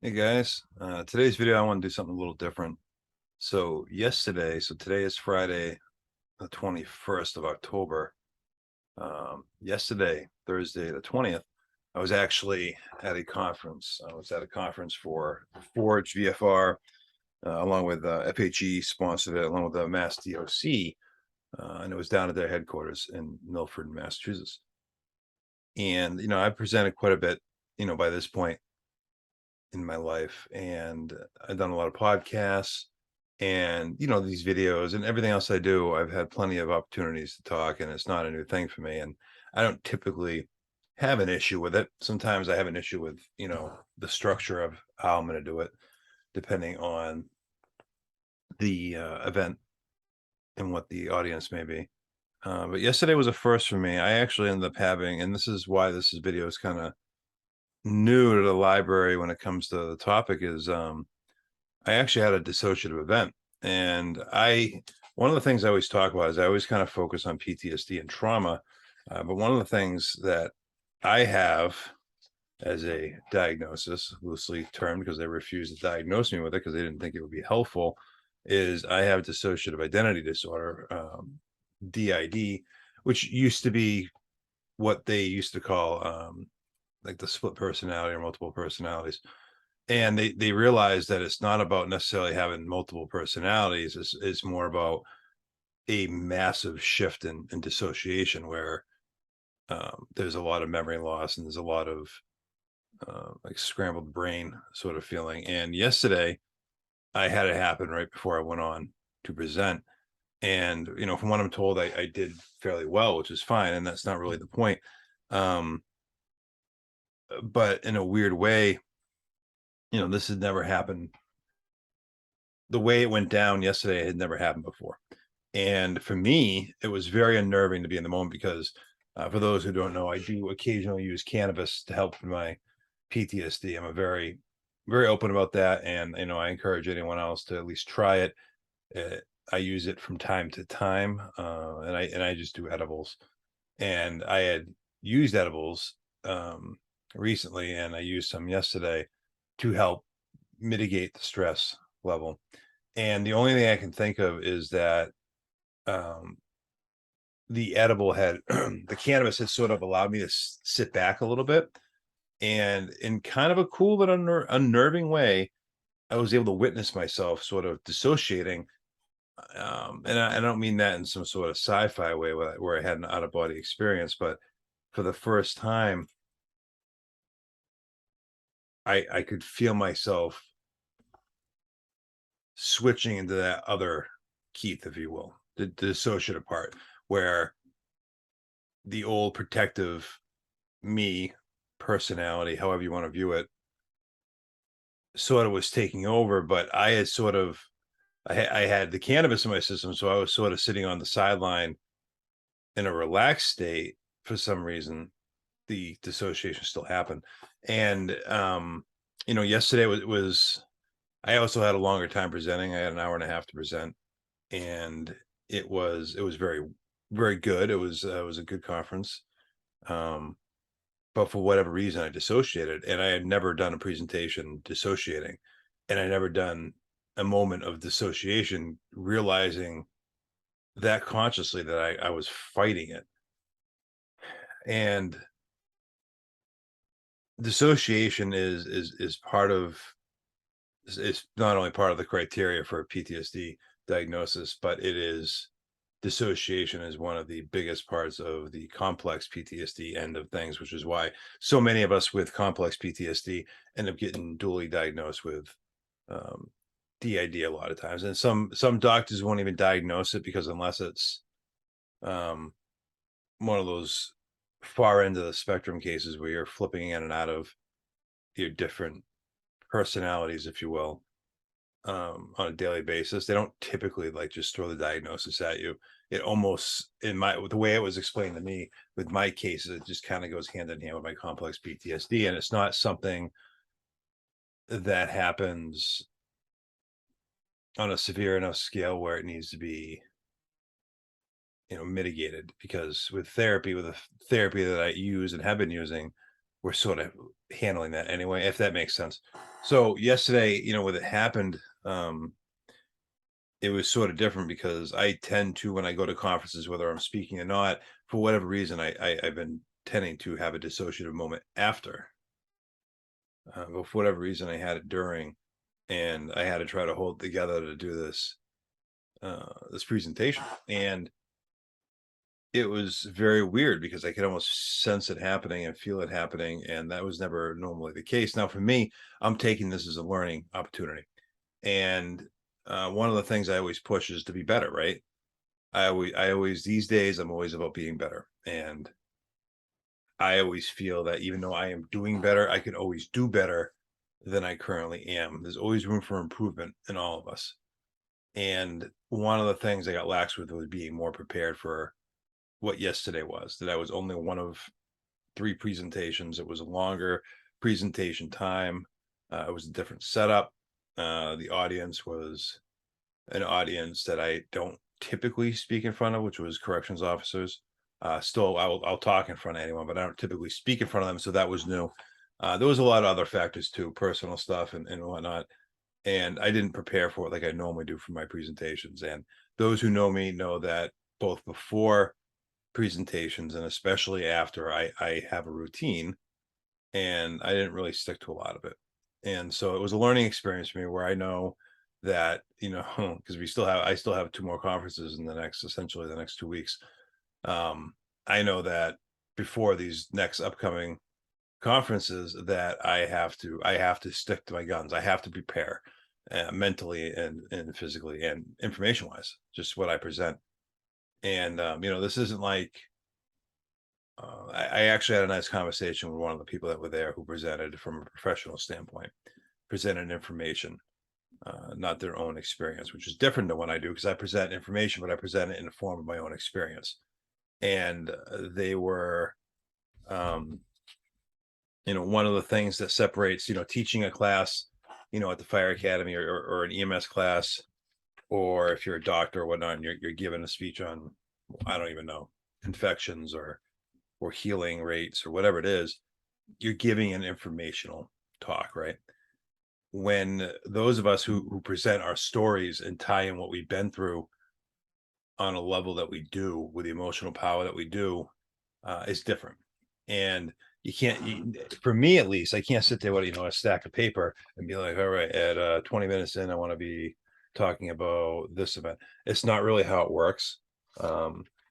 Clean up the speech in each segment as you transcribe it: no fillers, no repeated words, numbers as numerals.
Hey guys, today's video I want to do something a little different. So today is Friday, the 21st of October. Yesterday, Thursday the 20th, I was actually at a conference. I was at a conference for Forge VFR, along with FHE sponsored it, along with the Mass DOC, and it was down at their headquarters in Milford, Massachusetts. And I presented quite a bit, by this point in my life, and I've done a lot of podcasts and these videos and everything else I do. I've had plenty of opportunities to talk, and it's not a new thing for me, and I don't typically have an issue with it. Sometimes I have an issue with the structure of how I'm going to do it, depending on the event and what the audience may be. But yesterday was a first for me. I actually ended up having, and this is why video is kind of new to the library when it comes to the topic, is I actually had a dissociative event. And one of the things I always talk about is I always kind of focus on PTSD and trauma. But one of the things that I have as a diagnosis, loosely termed because they refused to diagnose me with it because they didn't think it would be helpful, is I have dissociative identity disorder, DID, which used to be what they used to call like the split personality or multiple personalities. And they realize that it's not about necessarily having multiple personalities. It's more about a massive shift in dissociation, where there's a lot of memory loss and there's a lot of like scrambled brain sort of feeling. And yesterday I had it happen right before I went on to present. And from what I'm told, I did fairly well, which is fine, and that's not really the point. um but in a weird way, this had never happened. The way it went down yesterday had never happened before. And for me, it was very unnerving to be in the moment because, for those who don't know, I do occasionally use cannabis to help with my PTSD. I'm a very, very open about that. And, I encourage anyone else to at least try it. Uh, I use it from time to time, and I just do edibles. And I had used edibles recently, and I used some yesterday to help mitigate the stress level. And the only thing I can think of is that um, the edible had the cannabis had sort of allowed me to sit back a little bit, and in kind of a cool but unnerving way, I was able to witness myself sort of dissociating. And I don't mean that in some sort of sci-fi way where I had an out-of-body experience, but for the first time, I could feel myself switching into that other Keith, if you will, the dissociative part, where the old protective me personality, however you want to view it, sort of was taking over. But I had sort of, I had the cannabis in my system, so I was sort of sitting on the sideline in a relaxed state. For some reason, the dissociation still happened. And yesterday was I also had a longer time presenting. I had an hour and a half to present, and it was very, very good. It was a good conference. Um, but for whatever reason, I dissociated, and I had never done a presentation dissociating, and I never done a moment of dissociation, realizing that consciously that I was fighting it. And dissociation is part of, it's not only part of the criteria for a PTSD diagnosis, but it is dissociation is one of the biggest parts of the complex PTSD end of things, which is why so many of us with complex PTSD end up getting dually diagnosed with um, DID a lot of times. And some doctors won't even diagnose it, because unless it's um, one of those far end of the spectrum cases where you're flipping in and out of your different personalities, if you will, on a daily basis, they don't typically like just throw the diagnosis at you. It almost, in my the way it was explained to me with my cases, it just kind of goes hand in hand with my complex PTSD, and it's not something that happens on a severe enough scale where it needs to be mitigated. Because with the therapy that I use and have been using, we're sort of handling that anyway, if that makes sense. So yesterday, when it happened, it was sort of different because I tend to, when I go to conferences, whether I'm speaking or not, for whatever reason, I've been tending to have a dissociative moment after. But for whatever reason, I had it during, and I had to try to hold together to do this presentation, and it was very weird because I could almost sense it happening and feel it happening, and that was never normally the case. Now, for me, I'm taking this as a learning opportunity, and one of the things I always push is to be better, right? I always these days I'm always about being better, and I always feel that even though I am doing better, I can always do better than I currently am. There's always room for improvement in all of us. And one of the things I got lax with was being more prepared for what yesterday was. That I was only one of three presentations. It was a longer presentation time. It was a different setup. The audience was an audience that I don't typically speak in front of, which was corrections officers. Still, I'll talk in front of anyone, but I don't typically speak in front of them. So that was new. There was a lot of other factors too, personal stuff and whatnot. And I didn't prepare for it like I normally do for my presentations. And those who know me know that both before presentations and especially after, I have a routine, and I didn't really stick to a lot of it. And so it was a learning experience for me where I know that, because I still have two more conferences in essentially the next 2 weeks. I know that before these next upcoming conferences that I have to stick to my guns. I have to prepare mentally and physically and information wise, just what I present. And this isn't like I actually had a nice conversation with one of the people that were there who presented from a professional standpoint, presented information, not their own experience, which is different than what I do because I present information, but I present it in the form of my own experience. And they were, one of the things that separates, teaching a class, at the fire academy or an EMS class, or if you're a doctor or whatnot, and you're giving a speech on, I don't even know, infections or healing rates or whatever it is, you're giving an informational talk, right? When those of us who present our stories and tie in what we've been through on a level that we do with the emotional power that we do, is different. And you can't, for me at least, I can't sit there with a stack of paper and be like, all right, at 20 minutes in, I want to be talking about this event. It's not really how it works.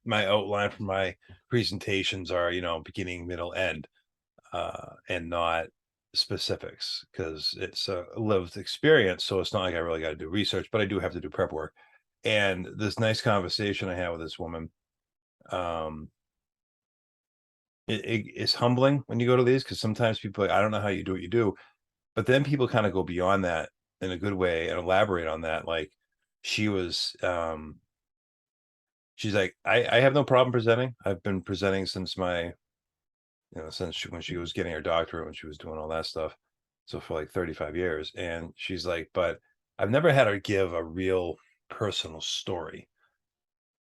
My outline for my presentations are, beginning, middle, end, and not specifics because it's a lived experience. So it's not like I really got to do research, but I do have to do prep work. And this nice conversation I had with this woman, um, it's humbling when you go to these because sometimes people are like, I don't know how you do what you do, but then people kind of go beyond that in a good way and elaborate on that. Like she was, she's like, I have no problem presenting. I've been presenting since when she was getting her doctorate, when she was doing all that stuff. So for like 35 years. And she's like, but I've never had her give a real personal story.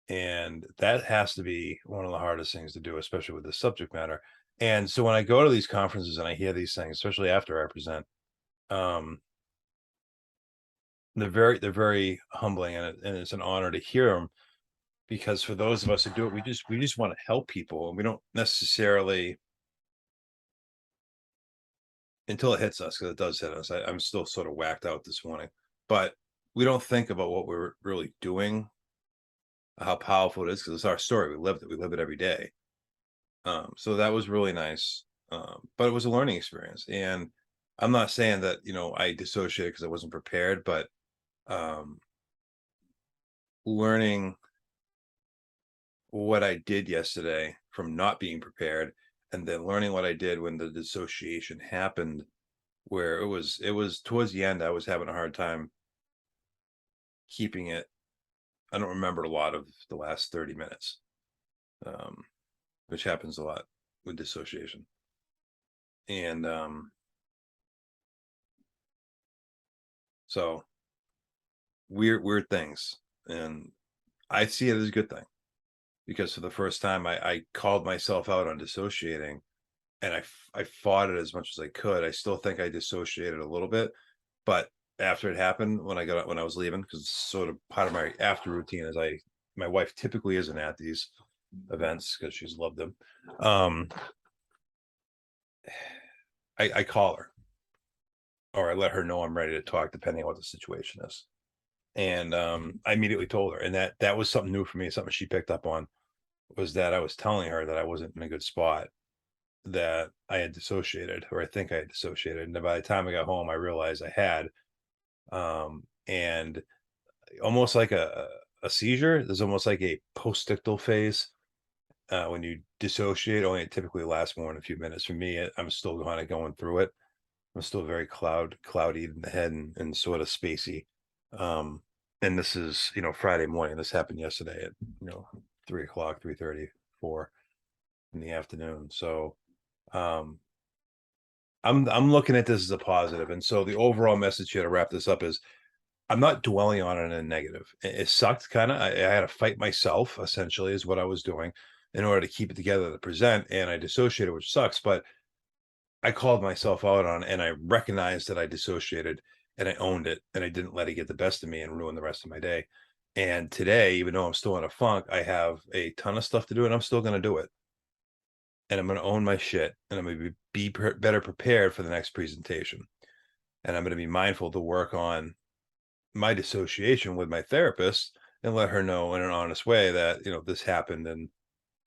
And that has to be one of the hardest things to do, especially with the subject matter. And so when I go to these conferences and I hear these things, especially after I present, um, they're very humbling, and it's an honor to hear them because for those of us who do it, we just want to help people, and we don't necessarily, until it hits us, because it does hit us. I'm still sort of whacked out this morning, but we don't think about what we're really doing, how powerful it is, because it's our story. We live it every day. So that was really nice. But it was a learning experience. And I'm not saying that, I dissociated because I wasn't prepared, but um, learning what I did yesterday from not being prepared, and then learning what I did when the dissociation happened, where it was towards the end, I was having a hard time keeping it. I don't remember a lot of the last 30 minutes, um, which happens a lot with dissociation. And so weird things. And I see it as a good thing because for the first time I called myself out on dissociating and I fought it as much as I could. I still think I dissociated a little bit, but after it happened, when I was leaving, because it's sort of part of my after routine is my wife typically isn't at these events because she's loved them. Um, I call her or I let her know I'm ready to talk, depending on what the situation is. And I immediately told her, and that was something new for me, something she picked up on, was that I was telling her that I wasn't in a good spot, that I had dissociated, or I think I had dissociated. And then by the time I got home, I realized I had. And almost like a seizure, there's almost like a postictal phase when you dissociate. Only it typically lasts more than a few minutes. For me, I'm still kind of going through it. I'm still very cloudy in the head and sort of spacey. Um, and this is, Friday morning. This happened yesterday at, 3 o'clock, 3:30, 4 in the afternoon. So um I'm looking at this as a positive. And so the overall message here to wrap this up is I'm not dwelling on it in a negative. It sucked kind of. I had to fight myself, essentially, is what I was doing in order to keep it together to present. And I dissociated, which sucks, but I called myself out on it, and I recognized that I dissociated, and I owned it, and I didn't let it get the best of me and ruin the rest of my day. And today, even though I'm still in a funk, I have a ton of stuff to do, and I'm still going to do it. And I'm going to own my shit, and I'm going to better prepared for the next presentation. And I'm going to be mindful to work on my dissociation with my therapist and let her know in an honest way that, this happened and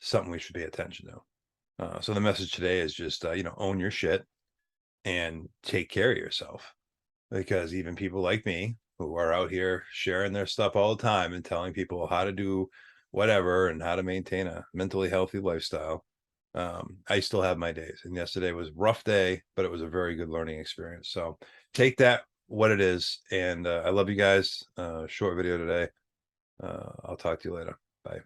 something we should pay attention to. So the message today is just, own your shit and take care of yourself, because even people like me who are out here sharing their stuff all the time and telling people how to do whatever and how to maintain a mentally healthy lifestyle, I still have my days. And yesterday was a rough day, but it was a very good learning experience. So take that what it is. And I love you guys. Short video today. I'll talk to you later. Bye.